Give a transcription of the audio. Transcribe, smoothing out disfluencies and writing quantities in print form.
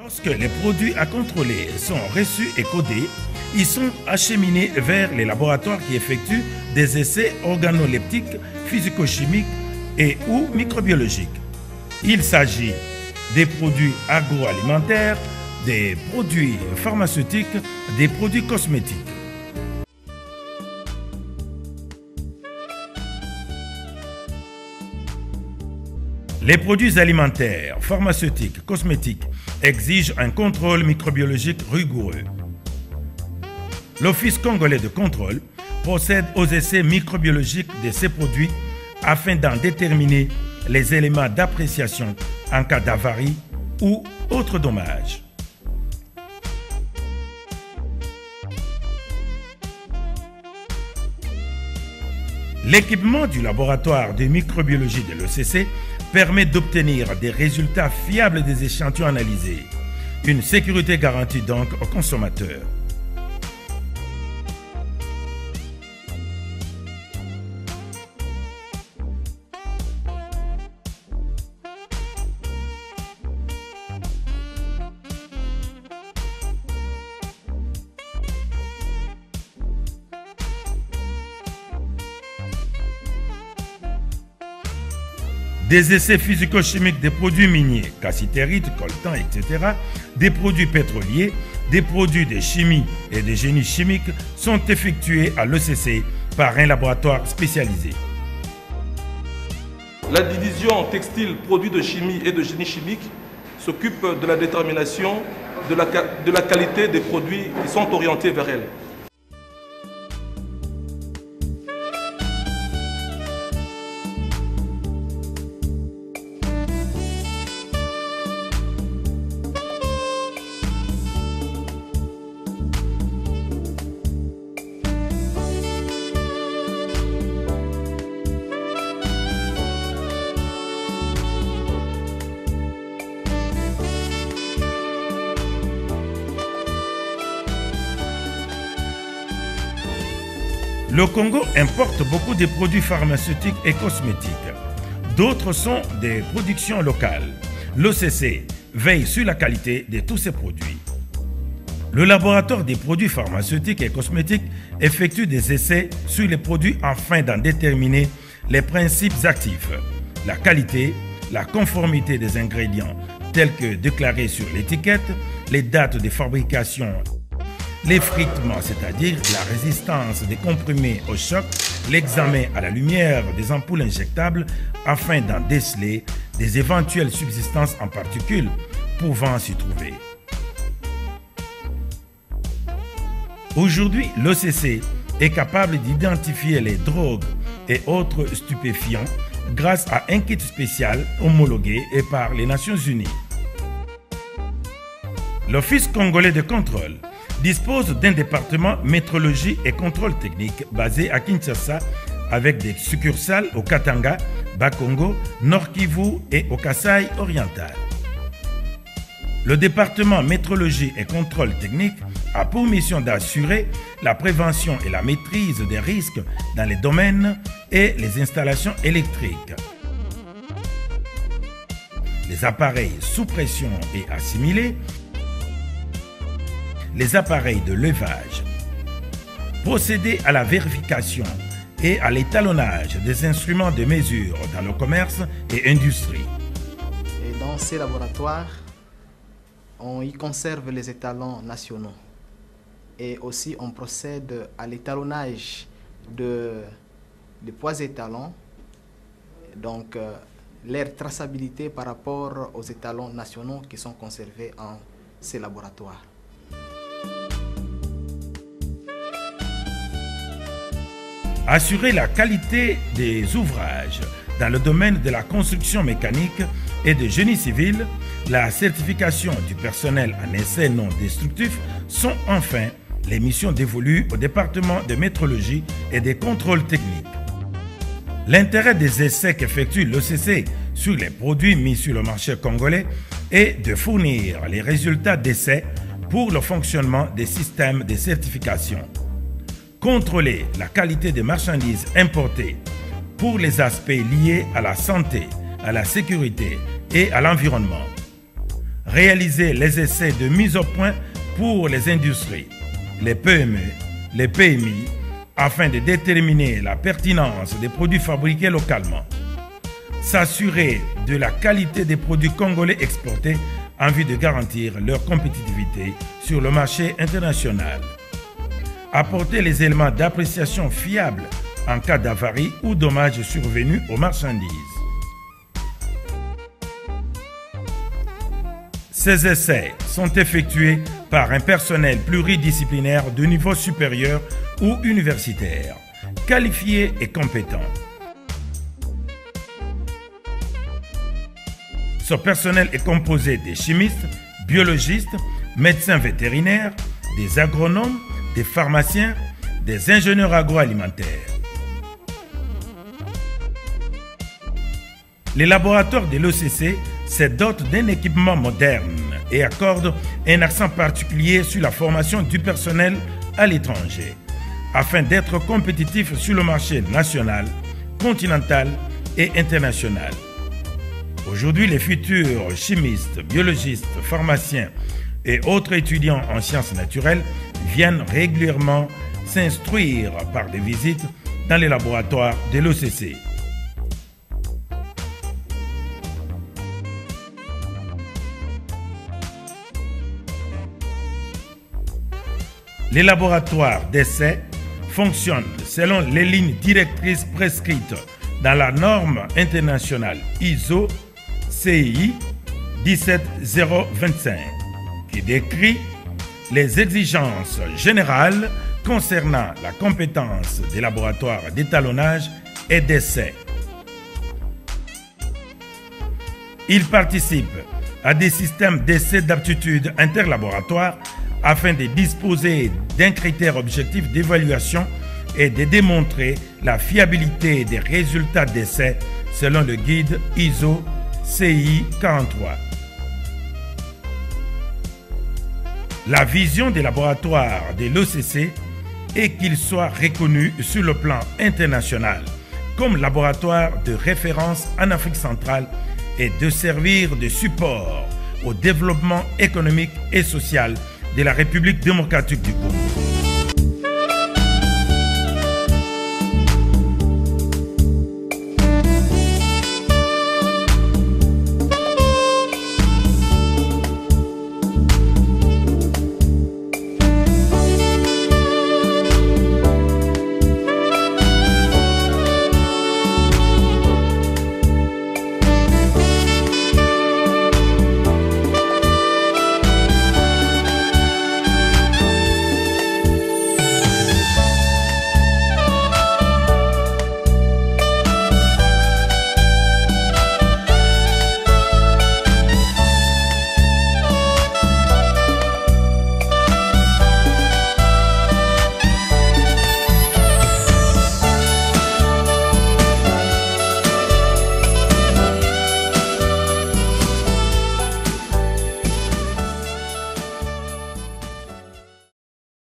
Lorsque les produits à contrôler sont reçus et codés, ils sont acheminés vers les laboratoires qui effectuent des essais organoleptiques, physico-chimiques et ou microbiologiques. Il s'agit des produits agroalimentaires, des produits pharmaceutiques, des produits cosmétiques. Les produits alimentaires, pharmaceutiques, cosmétiques exigent un contrôle microbiologique rigoureux. L'Office congolais de contrôle procède aux essais microbiologiques de ces produits afin d'en déterminer les éléments d'appréciation en cas d'avarie ou autre dommage. L'équipement du laboratoire de microbiologie de l'OCC permet d'obtenir des résultats fiables des échantillons analysés. Une sécurité garantie donc aux consommateurs. Des essais physico-chimiques des produits miniers, cassitérite, coltan, etc., des produits pétroliers, des produits de chimie et de génie chimique sont effectués à l'OCC par un laboratoire spécialisé. La division textile produits de chimie et de génie chimique s'occupe de la détermination de la qualité des produits qui sont orientés vers elle. Le Congo importe beaucoup de produits pharmaceutiques et cosmétiques. D'autres sont des productions locales. L'OCC veille sur la qualité de tous ces produits. Le laboratoire des produits pharmaceutiques et cosmétiques effectue des essais sur les produits afin d'en déterminer les principes actifs, la qualité, la conformité des ingrédients tels que déclarés sur l'étiquette, les dates de fabrication, l'effritement, c'est-à-dire la résistance des comprimés au choc, l'examen à la lumière des ampoules injectables afin d'en déceler des éventuelles substances en particules pouvant s'y trouver. Aujourd'hui, l'OCC est capable d'identifier les drogues et autres stupéfiants grâce à un kit spécial homologué et par les Nations Unies. L'Office congolais de contrôle dispose d'un département métrologie et contrôle technique basé à Kinshasa avec des succursales au Katanga, Bas-Congo, Nord-Kivu et au Kasaï oriental. Le département métrologie et contrôle technique a pour mission d'assurer la prévention et la maîtrise des risques dans les domaines et les installations électriques, les appareils sous pression et assimilés, les appareils de levage, procéder à la vérification et à l'étalonnage des instruments de mesure dans le commerce et industrie. Et dans ces laboratoires, on y conserve les étalons nationaux et aussi on procède à l'étalonnage des poids étalons, donc leur traçabilité par rapport aux étalons nationaux qui sont conservés en ces laboratoires. Assurer la qualité des ouvrages dans le domaine de la construction mécanique et de génie civil, la certification du personnel en essais non destructifs sont enfin les missions dévolues au département de métrologie et des contrôles techniques. L'intérêt des essais qu'effectue l'OCC sur les produits mis sur le marché congolais est de fournir les résultats d'essais pour le fonctionnement des systèmes de certification. Contrôler la qualité des marchandises importées pour les aspects liés à la santé, à la sécurité et à l'environnement. réaliser les essais de mise au point pour les industries, les PME, les PMI, afin de déterminer la pertinence des produits fabriqués localement. S'assurer de la qualité des produits congolais exportés en vue de garantir leur compétitivité sur le marché international. Apporter les éléments d'appréciation fiables en cas d'avarie ou dommages survenus aux marchandises. Ces essais sont effectués par un personnel pluridisciplinaire de niveau supérieur ou universitaire, qualifié et compétent. Ce personnel est composé des chimistes, biologistes, médecins vétérinaires, des agronomes, des pharmaciens, des ingénieurs agroalimentaires. Les laboratoires de l'OCC se dotent d'un équipement moderne et accordent un accent particulier sur la formation du personnel à l'étranger, afin d'être compétitifs sur le marché national, continental et international. Aujourd'hui, les futurs chimistes, biologistes, pharmaciens et autres étudiants en sciences naturelles viennent régulièrement s'instruire par des visites dans les laboratoires de l'OCC. Les laboratoires d'essai fonctionnent selon les lignes directrices prescrites dans la norme internationale ISO CI 17025 qui décrit les exigences générales concernant la compétence des laboratoires d'étalonnage et d'essai. Ils participent à des systèmes d'essai d'aptitude interlaboratoire afin de disposer d'un critère objectif d'évaluation et de démontrer la fiabilité des résultats d'essai selon le guide ISO CI 43. La vision des laboratoires de l'OCC est qu'ils soient reconnus sur le plan international comme laboratoire de référence en Afrique centrale et de servir de support au développement économique et social de la République démocratique du Congo.